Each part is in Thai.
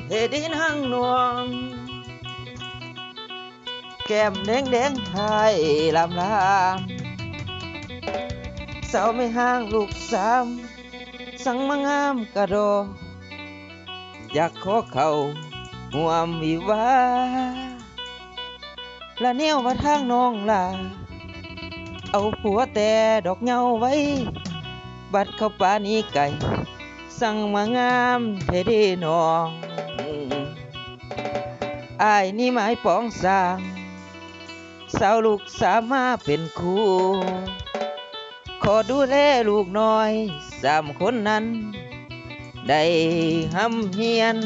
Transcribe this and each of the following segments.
เฮ็ดให้นางนวงแก้มแดงแดงไทยลำลามสาวไม่ห่างลูกสามสั่งมางามกระโดอยากขอเขาห่วมวิวาละเนียวมาทางน้องลาเอาผัวแต่ดอกเหงาไว้บัดเข้าป่านี้ไก่สั่งมางามเทดีน้องอายนี่หมายปองสร้างสาวลูกสามมาเป็นคู่ขอดูแลลูกน้อยสามคนนั้นได้หำเฮียน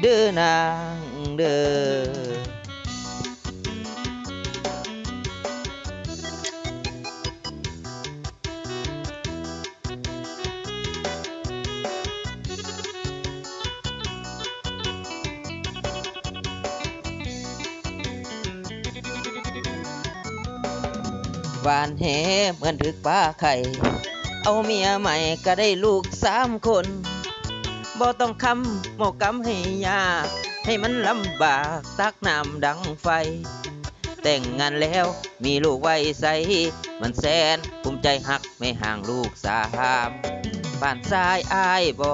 เด้อนางเด้อหวานแหเหมือนถึกป้าไข่เอาเมียใหม่ก็ได้ลูกสามคนบ่ต้องคำหมกกำให้ยากให้มันลำบากตักน้ำดังไฟแต่งงานแล้วมีลูกไว้ใสมันแสนภูมิใจหักไม่ห่างลูกสามบ้านทรายอายบ่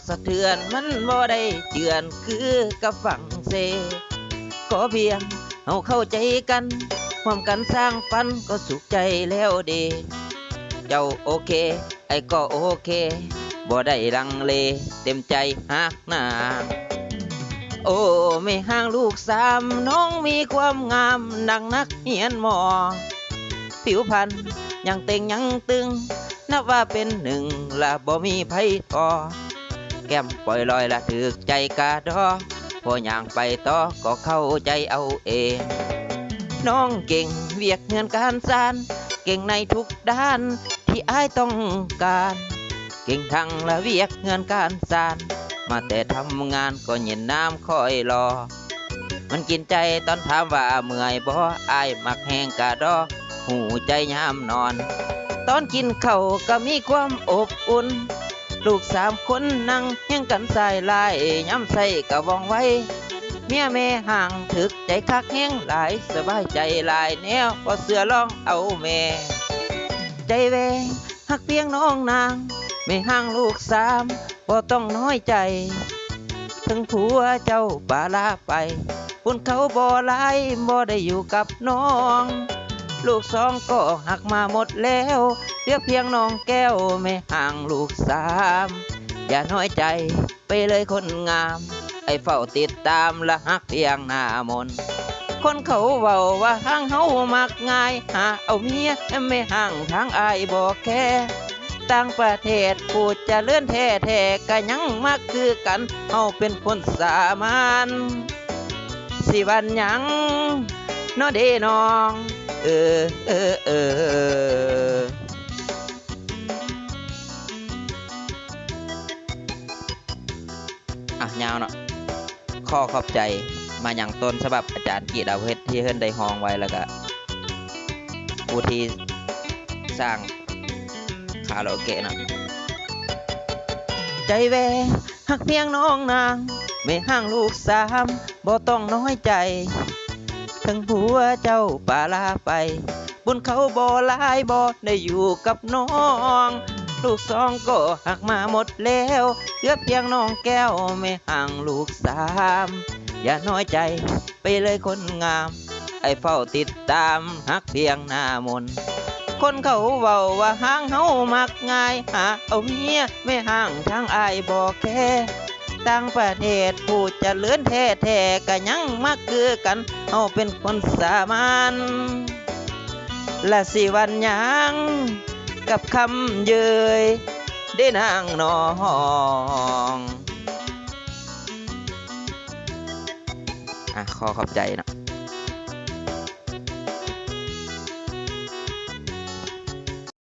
สะเทือนมันบ่ได้เจือนคือกับฝั่งเซก็เพียงเอาเข้าใจกันร่วมกันสร้างฝันก็สุขใจแล้วเดเจ้าโอเคไอ้ก็โอเคบ่ได้ลังเลเต็มใจฮักนางโอ้ไม่ห่างลูกสามน้องมีความงามดังนักเหียนหมอผิวพรรณยังเต่งยังตึงนับว่าเป็นหนึ่งละบ่มีไผทอแก้มปล่อยลอยละถึกใจกาดอพอย่างไปต่อก็เข้าใจเอาเองน้องเก่งเวียกเงินการสานเก่งในทุกด้านที่อ้ายต้องการเก่งทั้งละเวียกเงินการสานมาแต่ทำงานก็เย็นน้ำคอยรอมันกินใจตอนถามว่าเมื่อยบ่อ้ายมักแห้งกะดอหูใจยามนอนตอนกินข้าวก็มีความอบอุ่นลูกสามคนนั่งยังกันสายลายย้ำใส่กะวองไว้เมียแม่ห่างถึกใจคักแห้งหลายสบายใจหลายแนวพอเสือร้องเอาแม่ใจแวงหักเพียงน้องนางไม่ห่างลูกสามบ่ต้องน้อยใจถึงผัวเจ้าป่าลาไปคุณเขาบ่หลายบ่ได้อยู่กับน้องลูกสองก็หักมาหมดแล้วเหลือเพียงน้องแก้วไม่ห่างลูกสามอย่าน้อยใจไปเลยคนงามไอ้เฝ้าติดตามละหักเพียงหน้ามนคนเขาเว้าว่าห่างเฮามักง่ายหาเอาเมียไม่ห่างทางอายบ่แค่ต่างประเทศพูดจะเลื่อนแท้ๆก็ยังมักคือกันเฮาเป็นคนสามัญสิวันหยังน้อเด้น้องเออยาวเนาะข้อขอบใจมาอย่างต้นฉบับอาจารย์กีดาวเพชรที่เฮิรนได้ห้องไว้แล้วก็ผู้ที่สร้างคาราโอเกะเนาะใจแวหักเพียงน้องนางไม่ห่างลูกสามบ่ต้องน้อยใจถึงผัวเจ้าป่าลาไปบุญเขาบ่หลายบ่ได้อยู่กับน้องลูกสองก็หักมาหมดแล้วเหลือเพียงน้องแก้วไม่ห่างลูกสามอย่าน้อยใจไปเลยคนงามไอ้เฝ้าติดตามหักเพียงหน้ามนคนเขาเว้าว่าห่างเฮามักง่ายหาเอาเมียไม่ห่างทางอายบ่แค่ต่างประเทศผู้เจริญแท้ๆก็ยังมักคือกันเฮาเป็นคนสามัญและสิวันหยังกับคำเย้ยได้นางน้องขอขอบใจนะ